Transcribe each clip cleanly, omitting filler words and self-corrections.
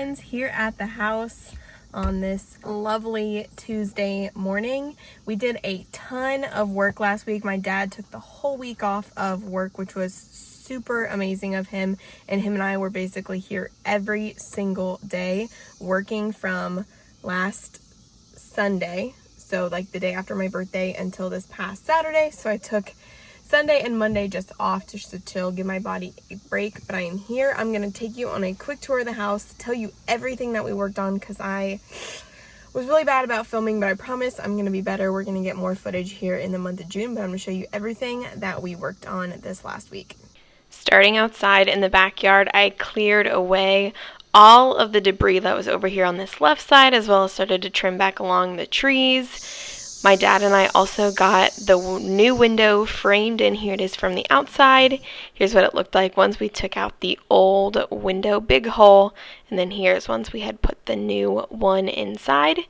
friends, here at the house on this lovely Tuesday morning. We did a ton of work last week. My dad took the whole week off of work, which was super amazing of him, and him and I were basically here every single day working from last Sunday, so like the day after my birthday, until this past Saturday. So I took Sunday and Monday just off just to chill, give my body a break. But I am here. I'm gonna take you on a quick tour of the house, tell you everything that we worked on, because I was really bad about filming, but I promise I'm gonna be better. We're gonna get more footage here in the month of June, but I'm gonna show you everything that we worked on this last week. Starting outside in the backyard, I cleared away all of the debris that was over here on this left side, as well as started to trim back along the trees. My dad and I also got the new window framed in. Here it is from the outside. Here's what it looked like once we took out the old window, big hole, and then here's once we had put the new one inside.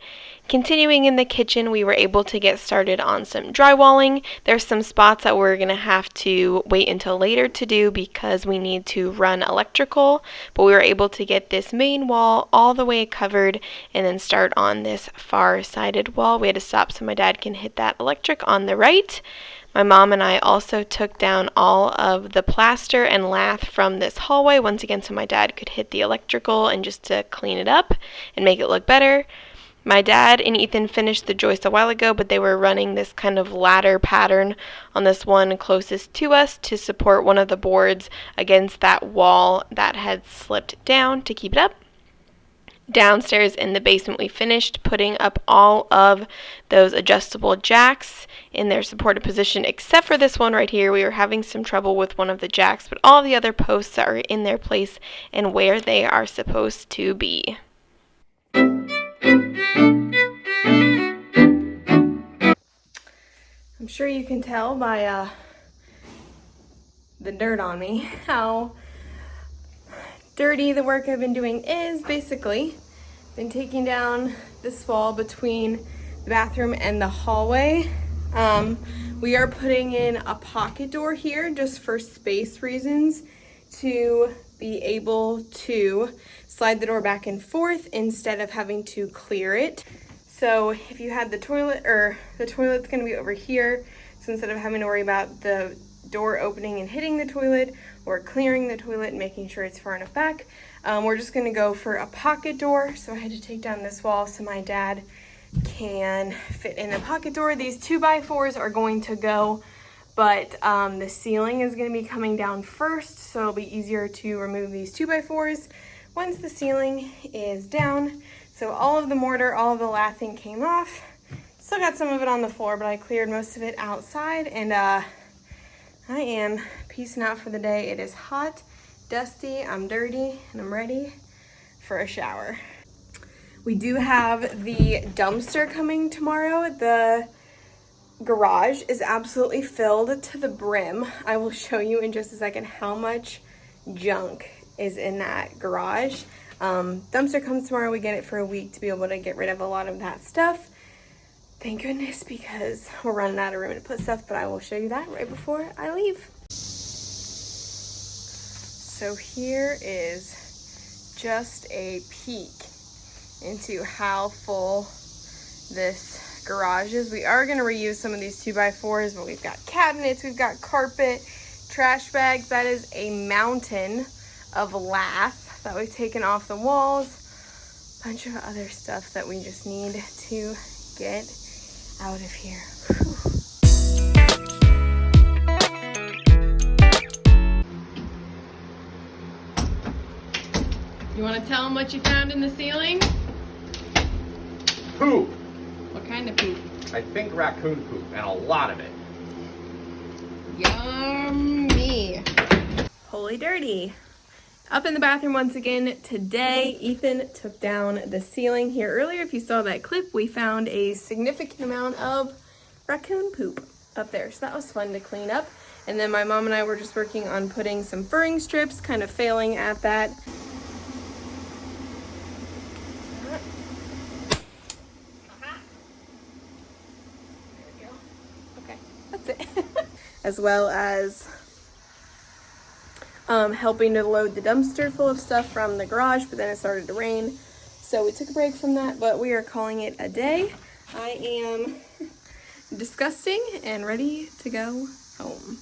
Continuing in the kitchen, we were able to get started on some drywalling. There's some spots that we're going to have to wait until later to do because we need to run electrical, but we were able to get this main wall all the way covered and then start on this far-sided wall. We had to stop so my dad can hit that electric on the right. My mom and I also took down all of the plaster and lath from this hallway once again so my dad could hit the electrical and just to clean it up and make it look better. My dad and Ethan finished the joist a while ago, but they were running this kind of ladder pattern on this one closest to us to support one of the boards against that wall that had slipped down to keep it up. Downstairs in the basement, we finished putting up all of those adjustable jacks in their supported position, except for this one right here. We were having some trouble with one of the jacks, but all the other posts are in their place and where they are supposed to be. I'm sure you can tell by the dirt on me how dirty the work I've been doing is. Basically, been taking down this wall between the bathroom and the hallway. We are putting in a pocket door here just for space reasons, to be able to slide the door back and forth instead of having to clear it. So if you had the toilet, or the toilet's gonna be over here, so instead of having to worry about the door opening and hitting the toilet or clearing the toilet and making sure it's far enough back, we're just gonna go for a pocket door. So I had to take down this wall so my dad can fit in the pocket door. These 2x4s are going to go, but the ceiling is gonna be coming down first, so it'll be easier to remove these 2x4s once the ceiling is down. So all of the mortar, all of the lathing came off. Still got some of it on the floor, but I cleared most of it outside, and I am peacing out for the day. It is hot, dusty, I'm dirty, and I'm ready for a shower. We do have the dumpster coming tomorrow. The garage is absolutely filled to the brim. I will show you in just a second how much junk is in that garage. Dumpster comes tomorrow. We get it for a week to be able to get rid of a lot of that stuff. Thank goodness, because we're running out of room to put stuff, but I will show you that right before I leave. So here is just a peek into how full this garage is. We are gonna reuse some of these 2x4s, but we've got cabinets, we've got carpet, trash bags. That is a mountain of lath that we've taken off the walls, a bunch of other stuff that we just need to get out of here. Whew. You want to tell them what you found in the ceiling? Poop. What kind of poop? I think raccoon poop, and a lot of it. Yummy. Holy dirty. Up in the bathroom once again today. Ethan took down the ceiling here earlier. If you saw that clip, we found a significant amount of raccoon poop up there. So that was fun to clean up. And then my mom and I were just working on putting some furring strips, kind of failing at that. There we go. Okay, that's it. As well as helping to load the dumpster full of stuff from the garage, but then it started to rain. So we took a break from that, but we are calling it a day. I am disgusting and ready to go home.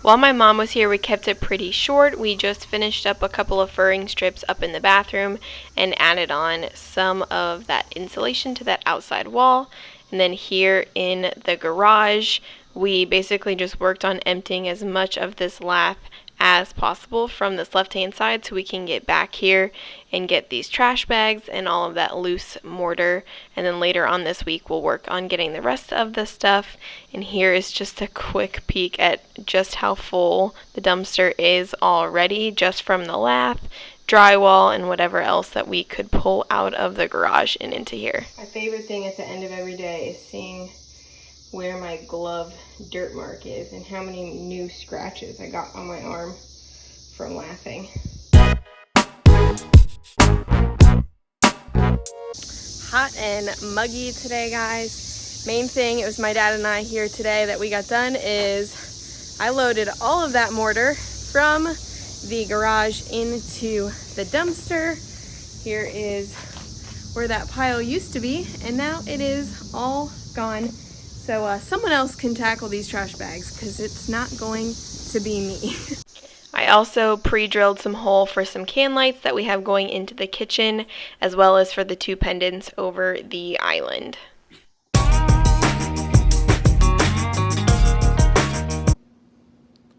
While my mom was here, we kept it pretty short. We just finished up a couple of furring strips up in the bathroom and added on some of that insulation to that outside wall. And then here in the garage, we basically just worked on emptying as much of this lath as possible from this left-hand side so we can get back here and get these trash bags and all of that loose mortar. And then later on this week we'll work on getting the rest of the stuff. And here is just a quick peek at just how full the dumpster is already, just from the lath, drywall, and whatever else that we could pull out of the garage and into here. My favorite thing at the end of every day is seeing where my glove dirt mark is and how many new scratches I got on my arm from laughing. Hot and muggy today, guys. Main thing, it was my dad and I here today that we got done is I loaded all of that mortar from the garage into the dumpster. Here is where that pile used to be, and now it is all gone. So someone else can tackle these trash bags because it's not going to be me. I also pre-drilled some hole for some can lights that we have going into the kitchen, as well as for the two pendants over the island.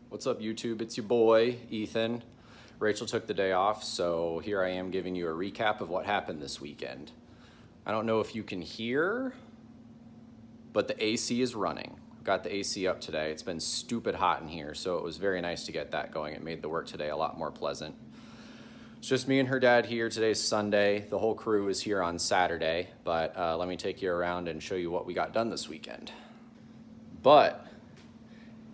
What's up, YouTube? It's your boy, Ethan. Rachel took the day off, so here I am giving you a recap of what happened this weekend. I don't know if you can hear, but the AC is running. Got the AC up today. It's been stupid hot in here, so it was very nice to get that going. It made the work today a lot more pleasant. It's just me and her dad here. Today's Sunday. The whole crew is here on Saturday, but let me take you around and show you what we got done this weekend. But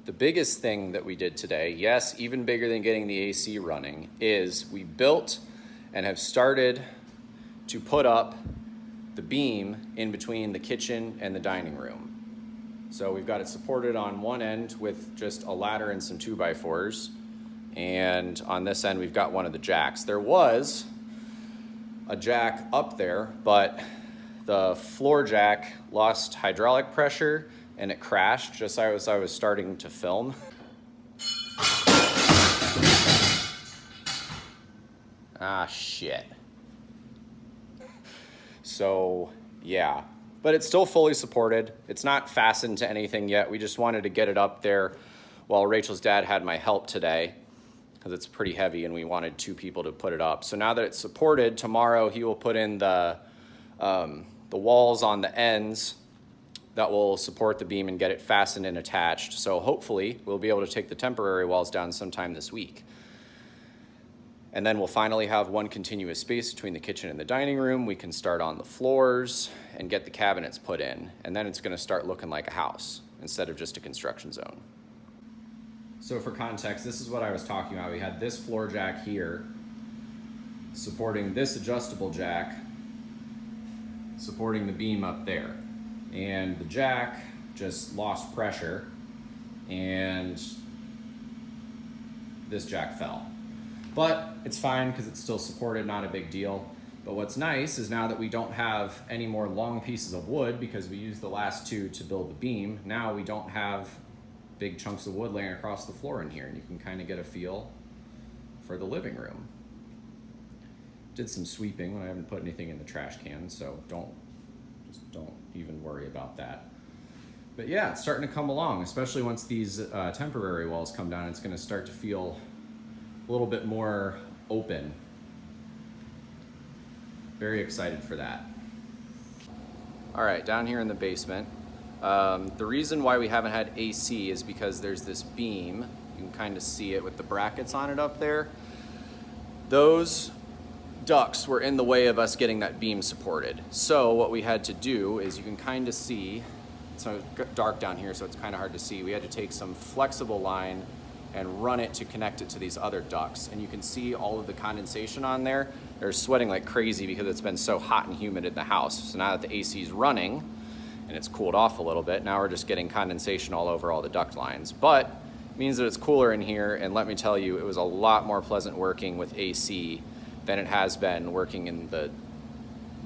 the biggest thing that we did today, yes, even bigger than getting the AC running, is we built and have started to put up the beam in between the kitchen and the dining room. So we've got it supported on one end with just a ladder and some 2x4s. And on this end, we've got one of the jacks. There was a jack up there, but the floor jack lost hydraulic pressure and it crashed just as I was starting to film. Ah, shit. So, yeah. But it's still fully supported. It's not fastened to anything yet. We just wanted to get it up there while Rachel's dad had my help today, because it's pretty heavy and we wanted two people to put it up. So now that it's supported, tomorrow he will put in the walls on the ends that will support the beam and get it fastened and attached. So hopefully we'll be able to take the temporary walls down sometime this week. And then we'll finally have one continuous space between the kitchen and the dining room. We can start on the floors and get the cabinets put in. And then it's gonna start looking like a house instead of just a construction zone. So for context, this is what I was talking about. We had this floor jack here supporting this adjustable jack, supporting the beam up there. And the jack just lost pressure and this jack fell. But it's fine because it's still supported, not a big deal. But what's nice is now that we don't have any more long pieces of wood because we used the last two to build the beam, now we don't have big chunks of wood laying across the floor in here, and you can kind of get a feel for the living room. Did some sweeping when I haven't put anything in the trash can, so don't even worry about that. But yeah, it's starting to come along, especially once these temporary walls come down. It's gonna start to feel a little bit more open. Very excited for that. All right, down here in the basement. The reason why we haven't had AC is because there's this beam. You can kind of see it with the brackets on it up there. Those ducts were in the way of us getting that beam supported. So what we had to do is, you can kind of see, it's dark down here so it's kind of hard to see. We had to take some flexible line and run it to connect it to these other ducts. And you can see all of the condensation on there. They're sweating like crazy because it's been so hot and humid in the house. So now that the AC is running, and it's cooled off a little bit. Now we're just getting condensation all over all the duct lines, but it means that it's cooler in here. And let me tell you, it was a lot more pleasant working with AC than it has been working in the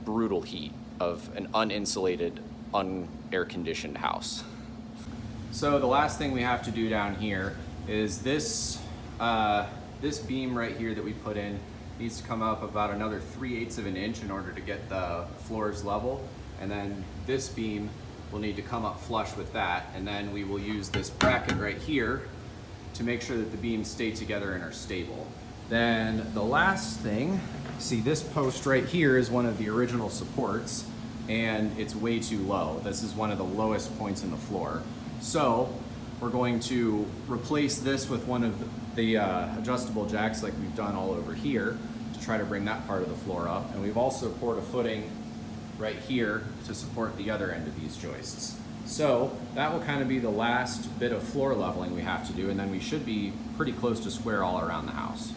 brutal heat of an uninsulated, unair conditioned house. So the last thing we have to do down here is this beam right here that we put in needs to come up about another 3/8 of an inch in order to get the floors level. And then this beam will need to come up flush with that. And then we will use this bracket right here to make sure that the beams stay together and are stable. Then the last thing, see this post right here is one of the original supports and it's way too low. This is one of the lowest points in the floor. So we're going to replace this with one of the adjustable jacks like we've done all over here to try to bring that part of the floor up. And we've also poured a footing right here to support the other end of these joists. So that will kind of be the last bit of floor leveling we have to do, and then we should be pretty close to square all around the house.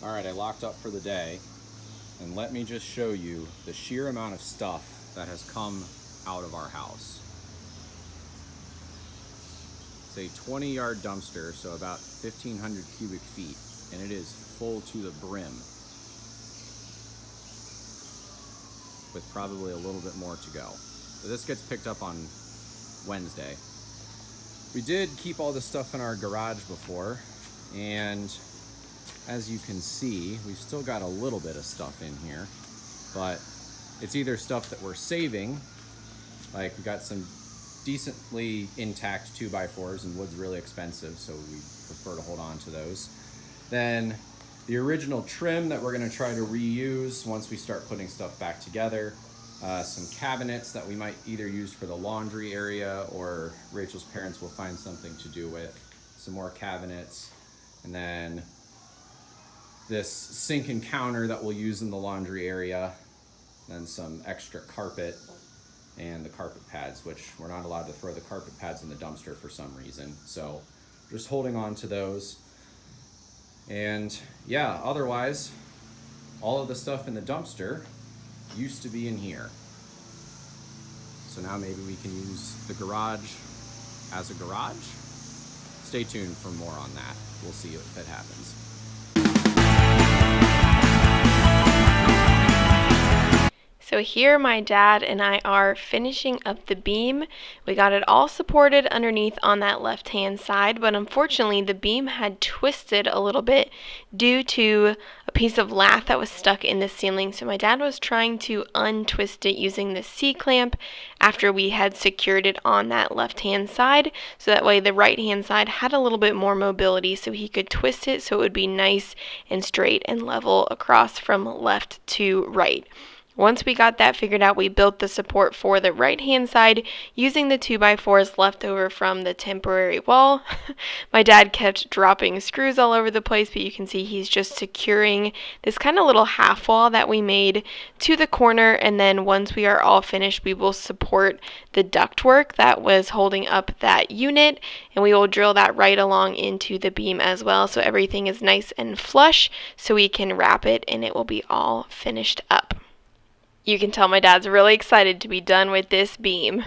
All right, I locked up for the day, and let me just show you the sheer amount of stuff that has come out of our house. It's a 20-yard dumpster, so about 1,500 cubic feet, and it is full to the brim, with probably a little bit more to go. So this gets picked up on Wednesday. We did keep all this stuff in our garage before, and as you can see, we've still got a little bit of stuff in here, but it's either stuff that we're saving, like we got some decently intact 2x4s, and wood's really expensive, so we prefer to hold on to those. Then the original trim that we're gonna try to reuse once we start putting stuff back together. Some cabinets that we might either use for the laundry area or Rachel's parents will find something to do with. Some more cabinets, and then this sink and counter that we'll use in the laundry area, then some extra carpet and the carpet pads, which we're not allowed to throw the carpet pads in the dumpster for some reason. So just holding on to those. And yeah, otherwise, all of the stuff in the dumpster used to be in here. So now maybe we can use the garage as a garage. Stay tuned for more on that. We'll see if it happens. So here my dad and I are finishing up the beam. We got it all supported underneath on that left hand side, but unfortunately the beam had twisted a little bit due to a piece of lath that was stuck in the ceiling. So my dad was trying to untwist it using the C-clamp after we had secured it on that left hand side, so that way the right hand side had a little bit more mobility so he could twist it so it would be nice and straight and level across from left to right. Once we got that figured out, we built the support for the right-hand side using the 2x4s left over from the temporary wall. My dad kept dropping screws all over the place, but you can see he's just securing this kind of little half wall that we made to the corner, and then once we are all finished, we will support the ductwork that was holding up that unit, and we will drill that right along into the beam as well, so everything is nice and flush, so we can wrap it and it will be all finished up. You can tell my dad's really excited to be done with this beam.